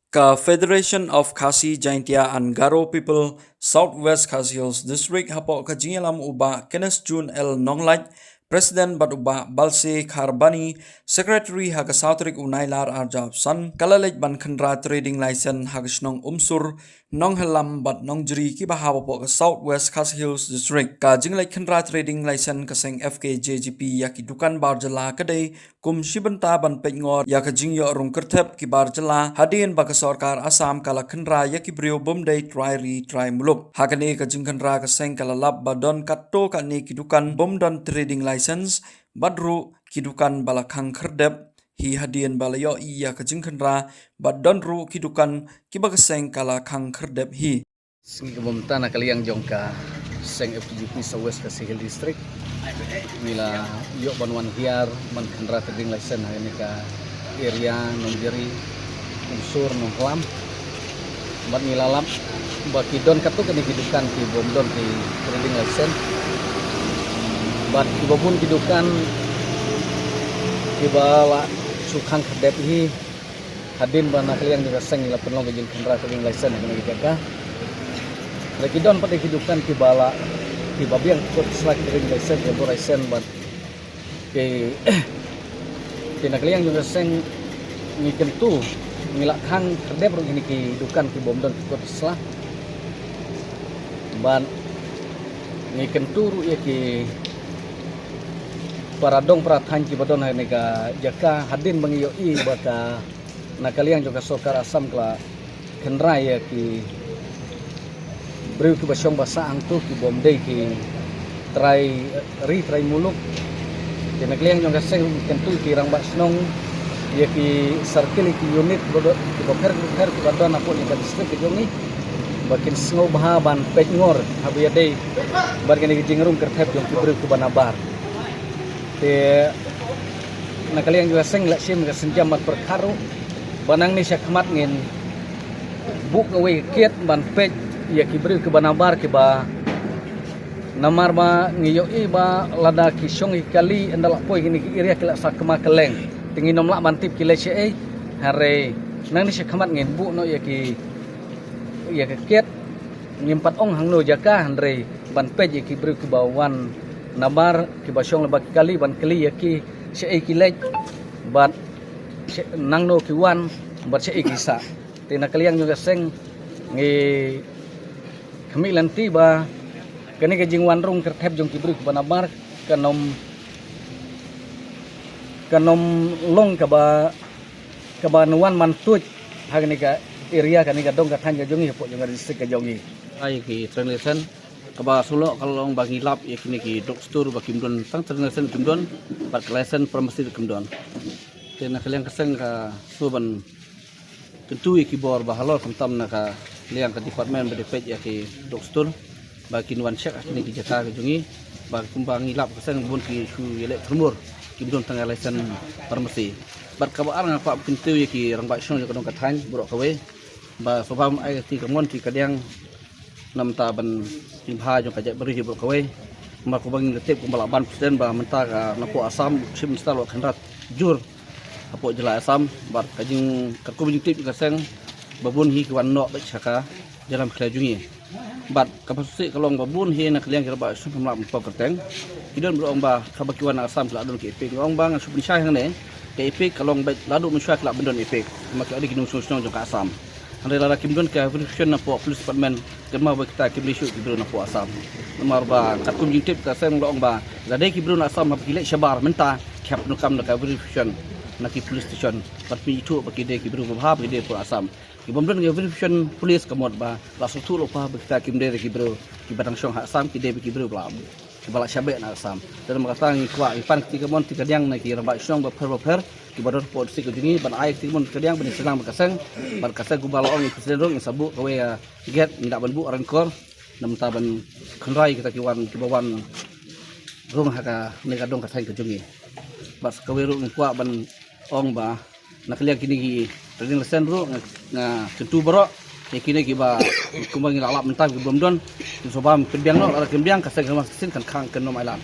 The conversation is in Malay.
Ka Federation of Khasi Jaintia and Garo People Southwest Khasi Hills District hapo ka jingalam uba Kenneth June L Nonglaj President bat uba Balse Kharbani Secretary haga Southrik Unailar Arjab San Kalalej ban Khandra Trading License hagasnong Umsur Nong Helam bat Nongjri ki bahawa po ka Southwest Khasi Hills District ka jinglej Khandra Trading License kaseng FKJGP yaki dukan barjala kadai kum shibenta ban pengor ya ka jingyo rung kertep ki barjala hadin baka sarkar Assam kala Khandra yaki brio bomdai try muluk hakane ka jing Khandra kaseng kala lab badon katto ka ni ki dukan bomdon trading license badru kidukan balakang kerdep hi hadian balayo iya kajing kendra badon ru kidukan kibakaseng kala kang kerdep hi Singi kebomta na kaliang jongka seng FGP sa West Kasihil District mila yok banwan hiar man kendra trading license ini ka area nonjeri unsur nonglam bat milalap baki don katu kini kidukan ki bomdon ki trading license bat ibabun kidukan kibala sukhang kedep hi hadin bana kaliang juga seng ila penlong gejin kendra trading license kini jaga rekidon pada kidukan kibala kibabiang kot selak trading license ya license bat ke kena kaliang juga seng ngikentu ngilak hang kedep ru ini kidukan ki bomdon kot selak ban ngikentu ru ya ki paradong prathan ki badon ha nega jaka hadin bangiyo i baka nakaliang juga sokar Assam kla kendra ya ki breu ki basyong basa angtu ki bomdei ki try muluk ki nakaliang juga seng kentu ki rang basnong ya ki circle ki unit bodo ki boker ki badon apo ni distrik ki jongi bakin sngo baha ban pengor habiya dei bar kene ki jingrum kertep jong ki breu ki banabar te nakaliang juga seng lak sim ka senjam mat perkaru banang ni syakmat ngin buk awe kiet ban pej ya ki beri ke banabar ke ba namar ba ngiyo i ba lada ki syong kali andalak poi gini ki iria kila sakma keleng tingin nom lak bantip ki lece hare nang ni syakmat ngin buk no ya ki kiet ngimpat ong hangno jaka andre ban pej ya ki beri ke bawan nabar ki basyong lebak kali ban kali yaki syai kilej bat nangno ki wan bat syai kisa tina kaliang juga seng ngi kami lanti ba kani ke jingwan rung kertep jong ki bruk banabar kanom long ka ba nuan mantuj hagni ka area kani ka dong ka than jongi po jong distrik ka jongi ai ki translation kaba solo kalau bagi lap ya kini ki doktor bagi kimdon tang translation kimdon bat license permisi kimdon tena kalian keseng ka suban tentu ki bor bahalo kamtam na ka liang ka department bedepet ya ki doktor bagi nuan check kini ki jata ke jungi bagi kumbangi lap keseng bun ki su yelek trumur kimdon tang license permisi bat kaba arang apa tentu ya ki rang ba shong ka dong ka than burok kawe ba sobam ai ti kamon ti kadang nam ta ban timha jong kajak beri hibur kawe ma ko bangin letep ko balaban presiden ba menta ka napo Assam sim stalo khandrat jur apo jela Assam bar kajing karku bing tip kaseng babun hi kwan no ba chaka dalam kelajungi bat kapasusi kalong babun hi na kliang kira ba sum lam pa kerteng kidon bro ba kabakiwan Assam kala don ke epik ngong bang supin syah hang ne ke epik kalong ba ladu musyak kala bendon epik mak adi kinung susnong jong ka Assam Andai lara kimdon ka verification na po police department kema ba kita kimlishu kibro na po Assam nomor ba katum jingtip ka sem loong ba ladai kibro na Assam ba kile shabar menta kap no kam na ka verification na ki police station pat pi itu ba kide kibro ba kide po Assam kibomdon ga verification police kamot ba la sutu lo pa ba kita kimde kibro ki batang syong ha Assam kide kibro ba kibala syabe na Assam dan makatang kwa ipan ketika mon tika diang na ki raba syong ba per ki bador po sik jungi ban ai timon kadiang ban senang bakaseng ban kaseng gubalo ong presiden rong sabu kawe get ndak ban bu rankor nam ta ban khandrai kita kiwan kibawan rong haka nega dong kaseng ke jungi bas kawe rong kwa ban ong ba nakliang kini ki trading lesen ro nga tentu baro ya kini ki ba kumbang lalap mentang ki bomdon sobam kembiang no ara kembiang kaseng mas sin kan khang kenom ailan